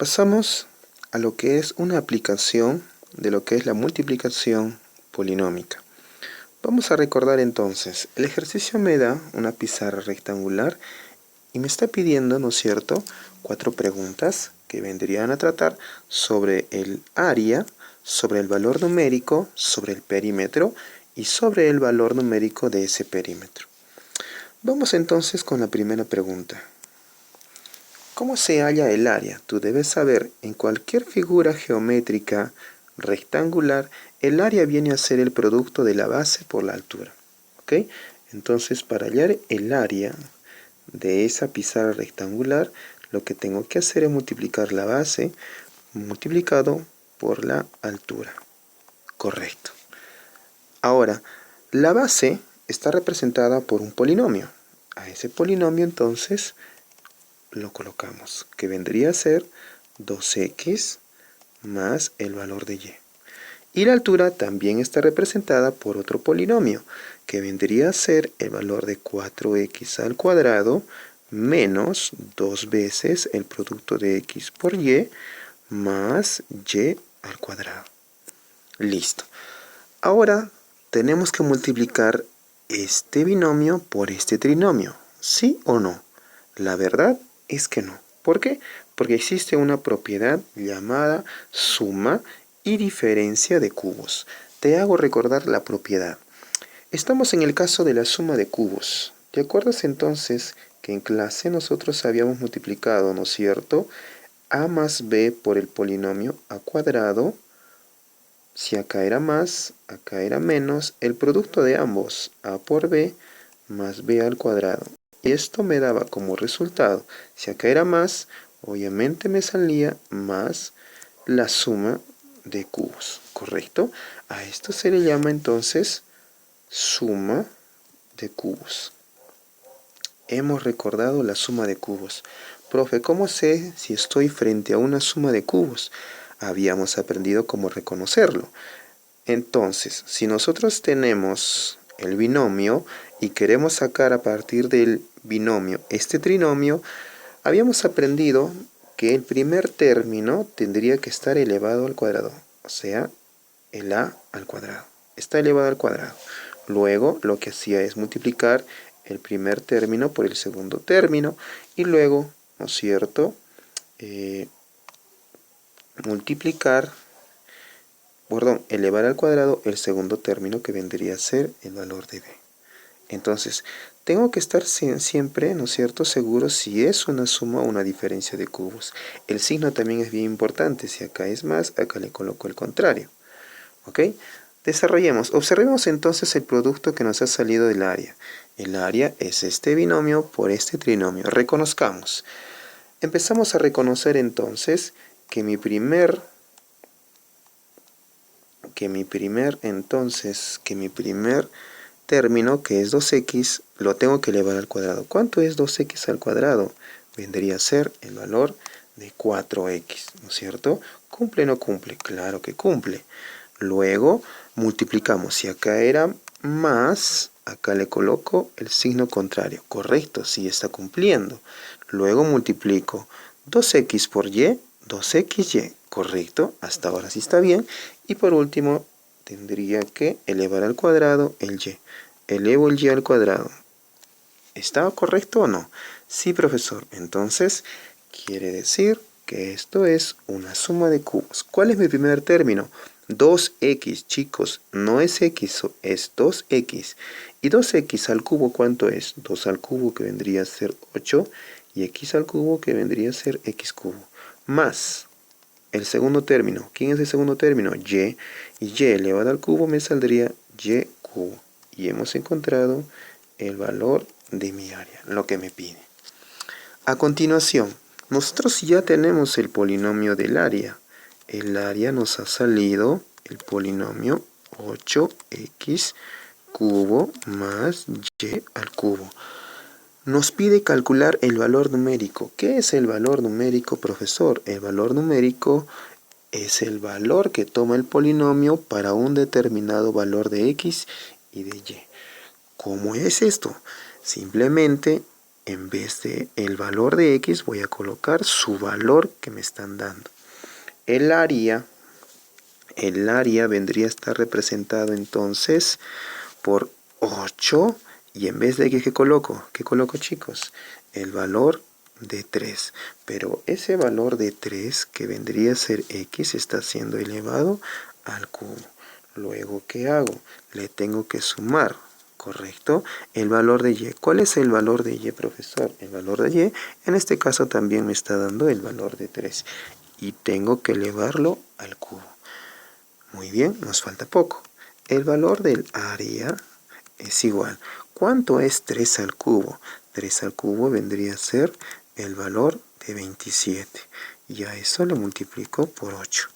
Pasamos a lo que es una aplicación de lo que es la multiplicación polinómica. Vamos a recordar entonces, el ejercicio me da una pizarra rectangular y me está pidiendo, ¿no es cierto?, 4 preguntas que vendrían a tratar sobre el área, sobre el valor numérico, sobre el perímetro y sobre el valor numérico de ese perímetro. Vamos entonces con la primera pregunta. ¿Cómo se halla el área? Tú debes saber, en cualquier figura geométrica rectangular, el área viene a ser el producto de la base por la altura. ¿Ok? Entonces, para hallar el área de esa pizarra rectangular, lo que tengo que hacer es multiplicar la base multiplicado por la altura. Correcto. Ahora, la base está representada por un polinomio. A ese polinomio entonces lo colocamos, que vendría a ser 2x más el valor de y. Y la altura también está representada por otro polinomio, que vendría a ser el valor de 4x al cuadrado menos 2 veces el producto de x por y más y al cuadrado. Listo. Ahora tenemos que multiplicar este binomio por este trinomio, ¿sí o no? La verdad es que no. ¿Por qué? Porque existe una propiedad llamada suma y diferencia de cubos. Te hago recordar la propiedad. Estamos en el caso de la suma de cubos. ¿Te acuerdas entonces que en clase nosotros habíamos multiplicado, ¿no es cierto?, a más b por el polinomio a cuadrado. Si acá era más, acá era menos, el producto de ambos, a por b más b al cuadrado. Y esto me daba como resultado, si acá era más, obviamente me salía más la suma de cubos, ¿correcto? A esto se le llama entonces suma de cubos. Hemos recordado la suma de cubos. Profe, ¿cómo sé si estoy frente a una suma de cubos? Habíamos aprendido cómo reconocerlo. Entonces, si nosotros tenemos el binomio y queremos sacar a partir del binomio este trinomio, habíamos aprendido que el primer término tendría que estar elevado al cuadrado, o sea, el a al cuadrado. Está elevado al cuadrado. Luego, lo que hacía es multiplicar el primer término por el segundo término y luego, ¿no es cierto?, elevar al cuadrado el segundo término que vendría a ser el valor de b. Entonces, tengo que estar siempre, ¿no es cierto?, seguro si es una suma o una diferencia de cubos. El signo también es bien importante. Si acá es más, acá le coloco el contrario. ¿Ok? Desarrollemos. Observemos entonces el producto que nos ha salido del área. El área es este binomio por este trinomio. Reconozcamos. Empezamos a reconocer entonces que mi primer término, que es 2x, lo tengo que elevar al cuadrado. ¿Cuánto es 2x al cuadrado? Vendría a ser el valor de 4x, ¿no es cierto? ¿Cumple o no cumple? Claro que cumple. Luego multiplicamos. Si acá era más, acá le coloco el signo contrario. Correcto, sí está cumpliendo. Luego multiplico 2x por y, 2xy. Correcto, hasta ahora sí está bien. Y por último, tendría que elevar al cuadrado el y. Elevo el y al cuadrado. ¿Estaba correcto o no? Sí, profesor. Entonces, quiere decir que esto es una suma de cubos. ¿Cuál es mi primer término? 2x, chicos. No es x, es 2x. ¿Y 2x al cubo cuánto es? 2 al cubo, que vendría a ser 8. Y x al cubo, que vendría a ser x cubo. Más el segundo término. ¿Quién es el segundo término? Y. Y y elevado al cubo me saldría y cubo. Y hemos encontrado el valor de mi área, lo que me pide. A continuación, nosotros ya tenemos el polinomio del área. El área nos ha salido el polinomio 8x cubo más y al cubo. Nos pide calcular el valor numérico. ¿Qué es el valor numérico, profesor? El valor numérico es el valor que toma el polinomio para un determinado valor de x y de y. ¿Cómo es esto? Simplemente en vez de el valor de x voy a colocar su valor que me están dando. El área vendría a estar representado entonces por 8 y en vez de x, ¿qué coloco? ¿Qué coloco, chicos? El valor de 3. Pero ese valor de 3 que vendría a ser x está siendo elevado al cubo. Luego, ¿qué hago? Le tengo que sumar, ¿correcto? El valor de y. ¿Cuál es el valor de y, profesor? El valor de y, en este caso también me está dando el valor de 3. Y tengo que elevarlo al cubo. Muy bien, nos falta poco. El valor del área es igual. ¿Cuánto es 3 al cubo? 3 al cubo vendría a ser el valor de 27. Y a eso le multiplico por 8.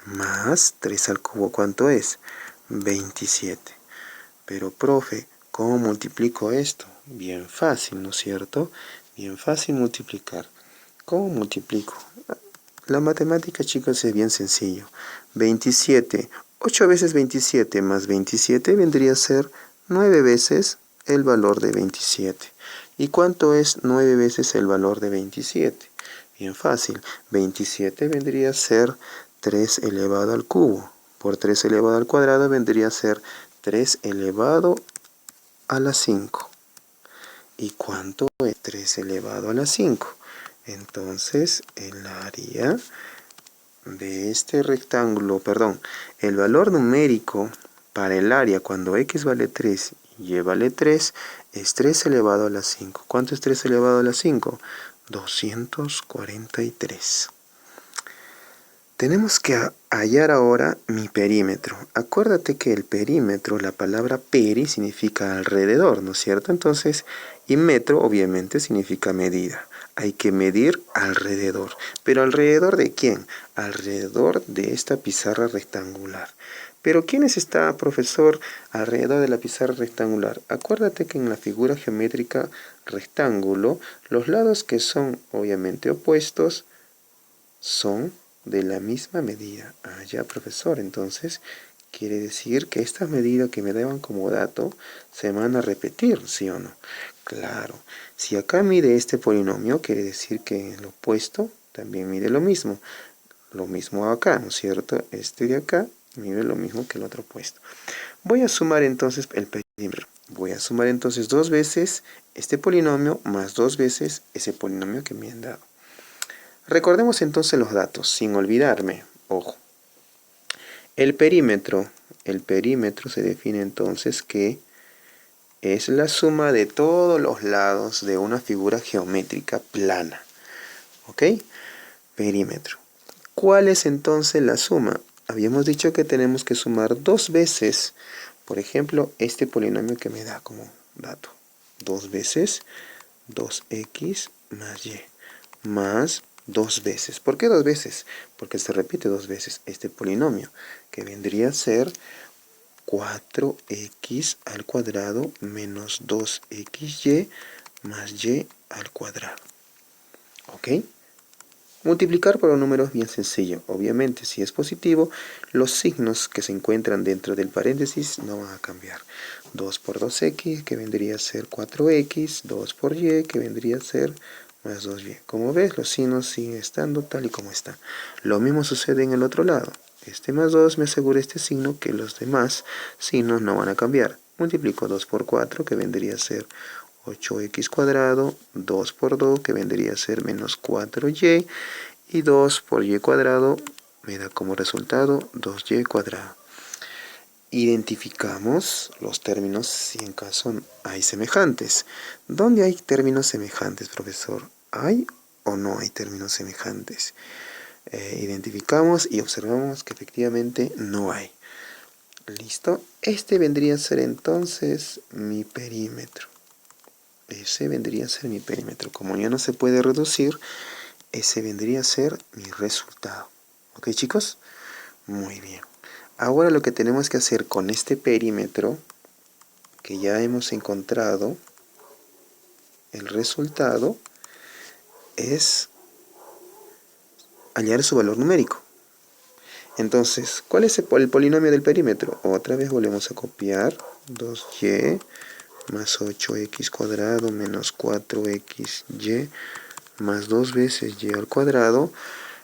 Más 3 al cubo, ¿cuánto es? 27. Pero, profe, ¿cómo multiplico esto? Bien fácil, ¿no es cierto? Bien fácil multiplicar. ¿Cómo multiplico? La matemática, chicos, es bien sencillo. 27, 8 veces 27 más 27 vendría a ser 9 veces el valor de 27. ¿Y cuánto es 9 veces el valor de 27? Bien fácil. 27 vendría a ser 3 elevado al cubo. Por 3 elevado al cuadrado vendría a ser 3 elevado a la 5. ¿Y cuánto es 3 elevado a la 5? Entonces, el área de este rectángulo, perdón, el valor numérico para el área cuando x vale 3 y y vale 3 es 3 elevado a la 5. ¿Cuánto es 3 elevado a la 5? 243. Tenemos que hallar ahora mi perímetro. Acuérdate que el perímetro, la palabra peri significa alrededor, ¿no es cierto? Entonces, y metro obviamente significa medida. Hay que medir alrededor. ¿Pero alrededor de quién? Alrededor de esta pizarra rectangular. ¿Pero quiénes está, profesor, alrededor de la pizarra rectangular? Acuérdate que en la figura geométrica rectángulo, los lados que son obviamente opuestos son de la misma medida. Ah, ya, profesor, entonces quiere decir que estas medidas que me daban como dato se van a repetir, ¿sí o no? Claro, si acá mide este polinomio, quiere decir que el opuesto también mide lo mismo. Lo mismo acá, ¿no es cierto? Este de acá mide lo mismo que el otro opuesto. Voy a sumar entonces el perímetro. Voy a sumar entonces 2 veces este polinomio más 2 veces ese polinomio que me han dado. Recordemos entonces los datos, sin olvidarme, ojo. El perímetro se define entonces que es la suma de todos los lados de una figura geométrica plana. ¿Ok? Perímetro. ¿Cuál es entonces la suma? Habíamos dicho que tenemos que sumar 2 veces, por ejemplo, este polinomio que me da como dato. 2 veces 2x más y más 2 veces. ¿Por qué 2 veces? Porque se repite 2 veces este polinomio, que vendría a ser 4x al cuadrado menos 2xy más y al cuadrado. ¿Ok? Multiplicar por un número es bien sencillo. Obviamente, si es positivo, los signos que se encuentran dentro del paréntesis no van a cambiar. 2 por 2x, que vendría a ser 4x, 2 por y, que vendría a ser más 2y. Como ves, los signos siguen estando tal y como están. Lo mismo sucede en el otro lado. Este más 2 me asegura este signo que los demás signos no van a cambiar. Multiplico 2 por 4, que vendría a ser 8x cuadrado, 2 por 2, que vendría a ser menos 4y, y 2 por y cuadrado me da como resultado 2y cuadrado. Identificamos los términos si en caso hay semejantes. ¿Dónde hay términos semejantes, profesor? ¿Hay o no hay términos semejantes? Identificamos y observamos que efectivamente no hay. ¿Listo? Este vendría a ser entonces mi perímetro. Ese vendría a ser mi perímetro. Como ya no se puede reducir, ese vendría a ser mi resultado. ¿Ok, chicos? Muy bien. Ahora lo que tenemos que hacer con este perímetro, que ya hemos encontrado el resultado, es hallar su valor numérico. Entonces, ¿cuál es el polinomio del perímetro? Otra vez volvemos a copiar 2y más 8x cuadrado menos 4xy más 2 veces y al cuadrado,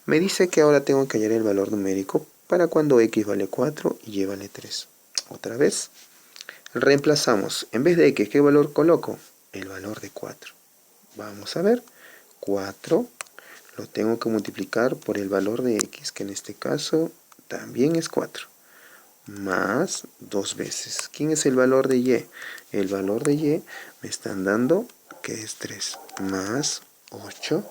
me dice que ahora tengo que hallar el valor numérico para cuando x vale 4 y y vale 3. Otra vez, reemplazamos. En vez de x, ¿qué valor coloco? El valor de 4. Vamos a ver. 4 lo tengo que multiplicar por el valor de x, que en este caso también es 4. Más 2 veces. ¿Quién es el valor de y? El valor de y me están dando que es 3. Más 8.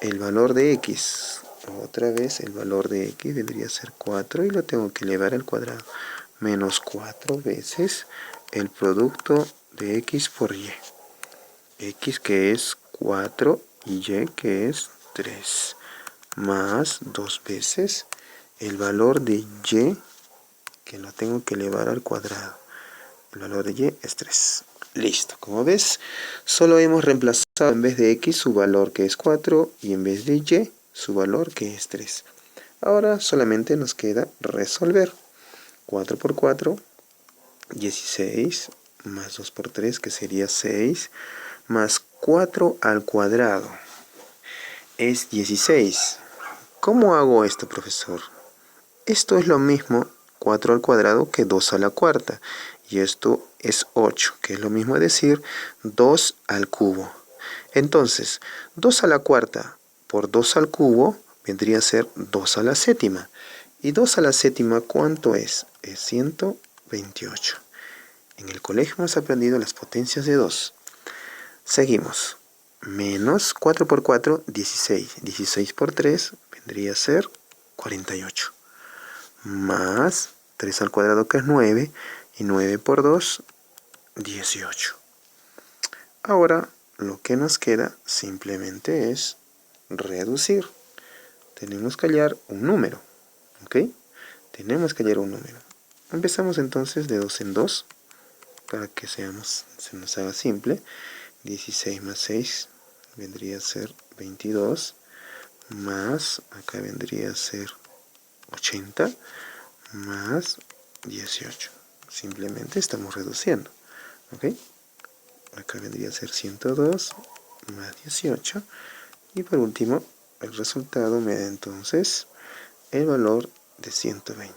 El valor de x. Otra vez el valor de x vendría a ser 4 y lo tengo que elevar al cuadrado. Menos 4 veces el producto de x por y. X que es 4 y y que es 3. Más 2 veces el valor de y, que lo tengo que elevar al cuadrado. El valor de y es 3. Listo. Como ves, solo hemos reemplazado en vez de x su valor que es 4 y en vez de y su valor que es 3. Ahora solamente nos queda resolver. 4 por 4, 16, más 2 por 3, que sería 6, más 4 al cuadrado es 16. ¿Cómo hago esto, profesor? Esto es lo mismo 4 al cuadrado que 2 a la cuarta. Y esto es 8, que es lo mismo decir 2 al cubo. Entonces, 2 a la cuarta por 2 al cubo vendría a ser 2 a la séptima. ¿Y 2 a la séptima cuánto es? Es 128. En el colegio hemos aprendido las potencias de 2. Seguimos. Menos 4 por 4, 16. 16 por 3 vendría a ser 48. Más 3 al cuadrado, que es 9. Y 9 por 2, 18. Ahora lo que nos queda simplemente es reducir. Tenemos que hallar un número. ¿Ok? Tenemos que hallar un número. Empezamos entonces de 2 en 2 para que se nos haga simple. 16 más 6 vendría a ser 22, más acá vendría a ser 80, más 18. Simplemente estamos reduciendo. ¿Ok? Acá vendría a ser 102 más 18. Y por último, el resultado me da entonces el valor de 120.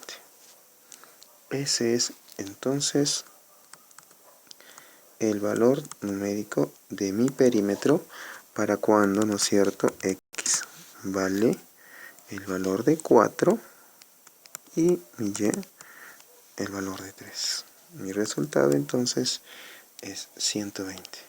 Ese es entonces el valor numérico de mi perímetro para cuando, ¿no es cierto?, x vale el valor de 4 y mi y el valor de 3. Mi resultado entonces es 120.